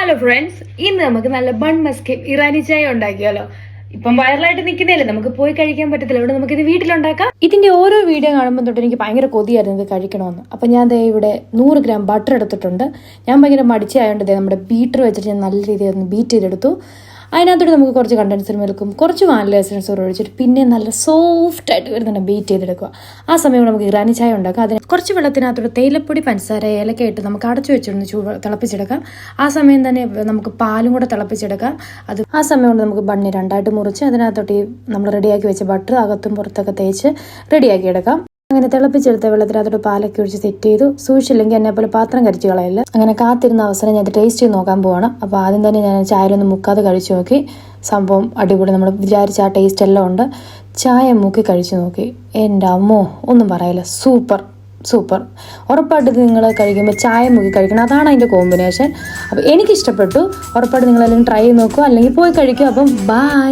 Hello friends, ഇന്ന് നമുക്ക് നല്ല ബൺ മസ്ക് ഇറാനി ചായ ഉണ്ടാക്കിയാലോ. ഇപ്പം വൈറലായിട്ട് നിൽക്കുന്നില്ലേ, നമുക്ക് പോയി കഴിക്കാൻ പറ്റത്തില്ല. ഇവിടെ നമുക്ക് ഇത് വീട്ടിലുണ്ടാക്കാം. ഇതിന്റെ ഓരോ വീഡിയോ കാണുമ്പോൾ തൊട്ട് എനിക്ക് ഭയങ്കര കൊതിയായിരുന്നു ഇത് കഴിക്കണമെന്ന്. അപ്പം ഞാൻ ദേ ഇവിടെ 100 ഗ്രാം ബട്ടർ എടുത്തിട്ടുണ്ട്. ഞാൻ ഭയങ്കര മടിച്ചായതുകൊണ്ട് നമ്മുടെ ബീറ്റർ വെച്ചിട്ട് ഞാൻ നല്ല രീതിയിൽ ഒന്ന് ബീറ്റ് ചെയ്തെടുത്തു. അതിനകത്തോട്ട് നമുക്ക് കുറച്ച് കണ്ടൻസർ മിൽക്കും കുറച്ച് വാനില എസൻസും ഒഴിച്ചിട്ട് പിന്നെ നല്ല സോഫ്റ്റ് ആയിട്ട് വരുന്നുണ്ട് ബീറ്റ് ചെയ്തെടുക്കുക. ആ സമയം നമുക്ക് ഇറാനി ചായ ഉണ്ടാക്കാം. അതിന് കുറച്ച് വെള്ളത്തിനകത്തോട്ട് തേയിലപ്പൊടി, പഞ്ചസാര, ഏലക്ക ഇട്ട് നമുക്ക് അടച്ചു വെച്ചിട്ട് തിളപ്പിച്ചെടുക്കാം. ആ സമയം തന്നെ നമുക്ക് പാലും കൂടെ തിളപ്പിച്ചെടുക്കാം. ആ സമയം കൊണ്ട് നമുക്ക് ബണ്ണി രണ്ടായിട്ട് മുറിച്ച് അതിനകത്തോട്ട് നമ്മൾ റെഡിയാക്കി വെച്ച ബട്ടർ അകത്തും പുറത്തൊക്കെ തേച്ച് റെഡിയാക്കി എടുക്കാം. അങ്ങനെ തിളപ്പിച്ചെടുത്ത വെള്ളത്തിനകത്തോട്ട് പാലൊക്കെ ഒഴിച്ച് സെറ്റ് ചെയ്തു. സൂക്ഷിച്ചില്ലെങ്കിൽ എന്നെ പോലെ പാത്രം കരിച്ചു കളയില്ല. അങ്ങനെ കാത്തിരുന്ന അവസരം ഞാൻ ടേസ്റ്റ് ചെയ്ത് നോക്കാൻ പോവാണ്. അപ്പോൾ ആദ്യം തന്നെ ഞാൻ ചായയിലൊന്നും മുക്കാതെ കഴിച്ചു നോക്കി. സംഭവം അടിപൊളി, നമ്മൾ വിചാരിച്ച ആ ടേസ്റ്റ് എല്ലാം ഉണ്ട്. ചായ മുക്കി കഴിച്ചു നോക്കി, എൻ്റെ അമ്മോ ഒന്നും പറയില്ല, സൂപ്പർ സൂപ്പർ. ഉറപ്പായിട്ട് നിങ്ങൾ കഴിക്കുമ്പോൾ ചായ മുക്കി കഴിക്കണം, അതാണ് അതിൻ്റെ കോമ്പിനേഷൻ. അപ്പോൾ എനിക്കിഷ്ടപ്പെട്ടു. ഉറപ്പായിട്ട് നിങ്ങളെല്ലാം ട്രൈ ചെയ്ത് നോക്കുക, അല്ലെങ്കിൽ പോയി കഴിക്കുക. അപ്പം ബൈ.